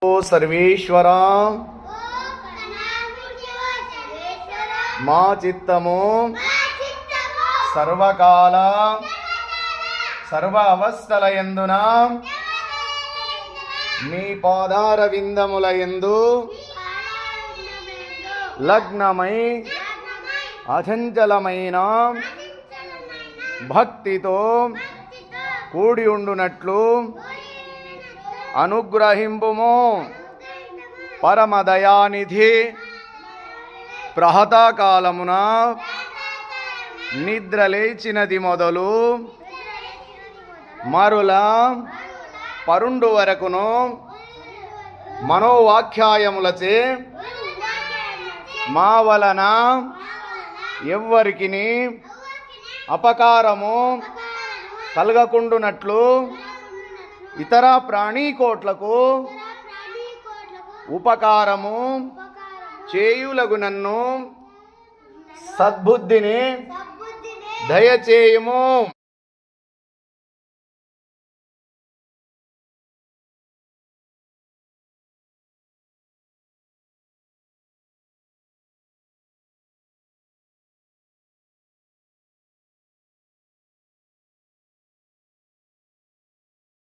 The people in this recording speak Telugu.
ఓ సర్వేశ్వరా మా చిత్తము సర్వకాల సర్వ అవస్థలయందున మీ పాదార విందములయందు లగ్నమై అచంచలమైన భక్తితో కూడి ఉండునట్లు అనుగ్రహింపుము. పరమదయానిధి ప్రహతాకాలమున నిద్ర లేచినది మొదలు మరుల పరుండు వరకును మనోవాఖ్యాయములచే మా వలన ఎవ్వరికిని అపకారము కలగకుండునట్లు ఇతర ప్రాణీకోట్లకు ఉపకారము చేయులగునన్ను సద్బుద్ధిని దయచేయుము.